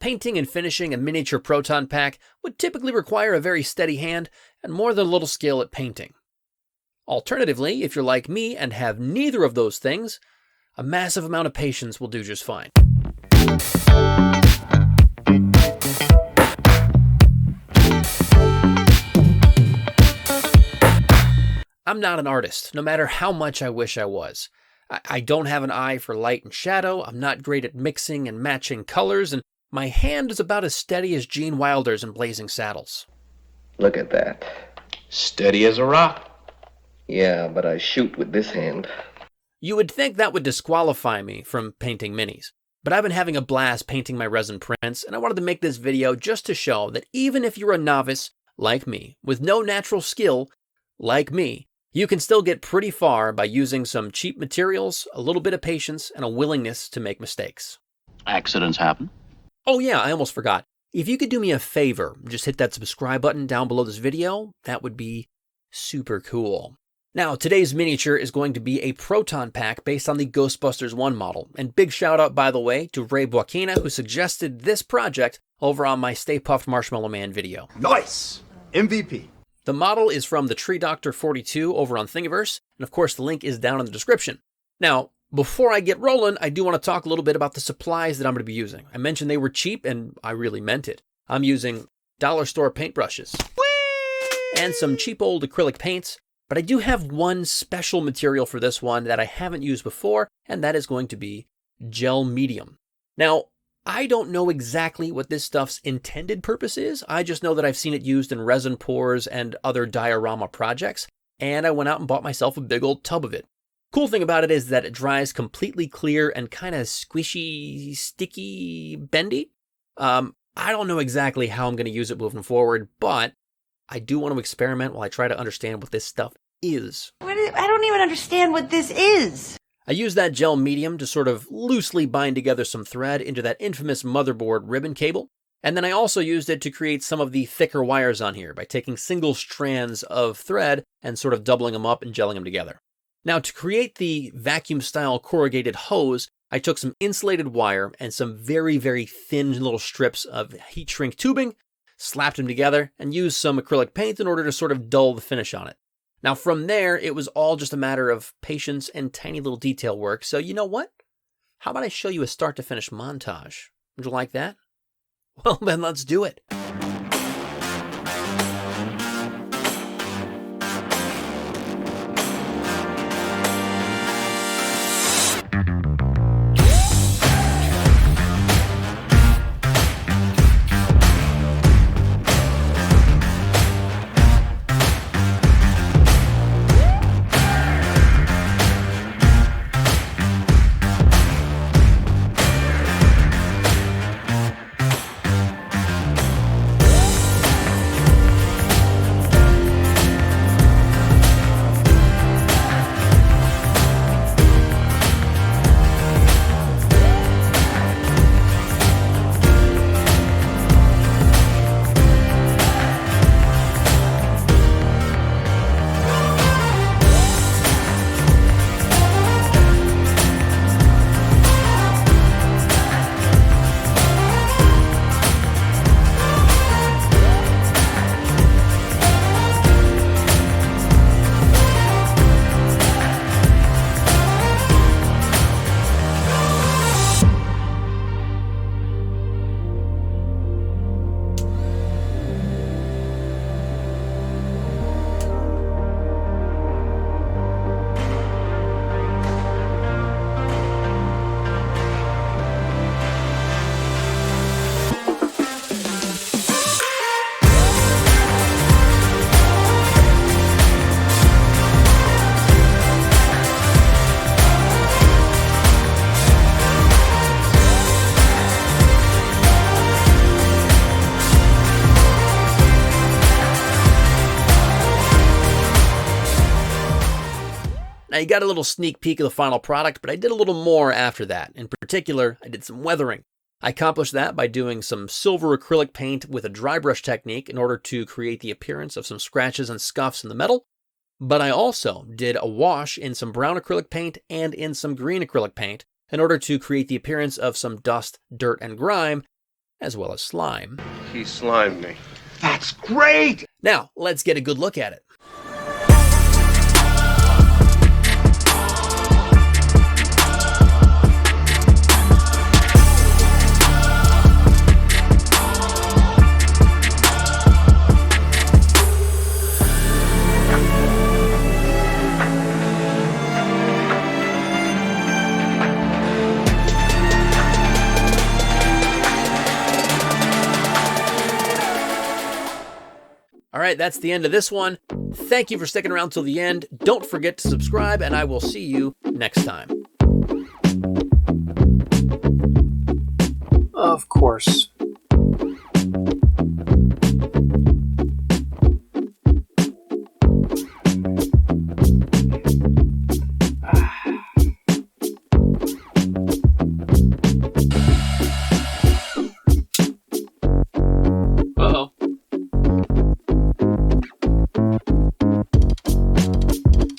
Painting and finishing a miniature proton pack would typically require a very steady hand and more than a little skill at painting. Alternatively, if you're like me and have neither of those things, a massive amount of patience will do just fine. I'm not an artist, no matter how much I wish I was. I don't have an eye for light and shadow, I'm not great at mixing and matching colors, and my hand is about as steady as Gene Wilder's in Blazing Saddles. Look at that. Steady as a rock. Yeah, but I shoot with this hand. You would think that would disqualify me from painting minis, but I've been having a blast painting my resin prints, and I wanted to make this video just to show that even if you're a novice, like me, with no natural skill, like me, you can still get pretty far by using some cheap materials, a little bit of patience, and a willingness to make mistakes. Accidents happen. Oh yeah, I almost forgot. If you could do me a favor, just hit that subscribe button down below this video, that would be super cool. Now, today's miniature is going to be a proton pack based on the Ghostbusters 1 model. And big shout out, by the way, to Ray Buakina, who suggested this project over on my Stay Puft Marshmallow Man video. Nice! MVP. The model is from the Tree Doctor 42 over on Thingiverse, and of course the link is down in the description. Now, before I get rolling, I do want to talk a little bit about the supplies that I'm going to be using. I mentioned they were cheap, and I really meant it. I'm using dollar store paintbrushes and some cheap old acrylic paints. But I do have one special material for this one that I haven't used before, and that is going to be gel medium. Now, I don't know exactly what this stuff's intended purpose is. I just know that I've seen it used in resin pours and other diorama projects, and I went out and bought myself a big old tub of it. Cool thing about it is that it dries completely clear and kind of squishy, sticky, bendy. I don't know exactly how I'm going to use it moving forward, but I do want to experiment while I try to understand what this stuff is. I don't even understand what this is. I used that gel medium to sort of loosely bind together some thread into that infamous motherboard ribbon cable. And then I also used it to create some of the thicker wires on here by taking single strands of thread and sort of doubling them up and gelling them together. Now, to create the vacuum-style corrugated hose, I took some insulated wire and some very, very thin little strips of heat shrink tubing, slapped them together, and used some acrylic paint in order to sort of dull the finish on it. Now from there, it was all just a matter of patience and tiny little detail work. So you know what? How about I show you a start to finish montage? Would you like that? Well, then let's do it. Now you got a little sneak peek of the final product, but I did a little more after that. In particular, I did some weathering. I accomplished that by doing some silver acrylic paint with a dry brush technique in order to create the appearance of some scratches and scuffs in the metal. But I also did a wash in some brown acrylic paint and in some green acrylic paint in order to create the appearance of some dust, dirt, and grime as well as slime. He slimed me. That's great! Now, let's get a good look at it. All right, that's the end of this one. Thank you for sticking around till the end. Don't forget to subscribe, and I will see you next time. Of course.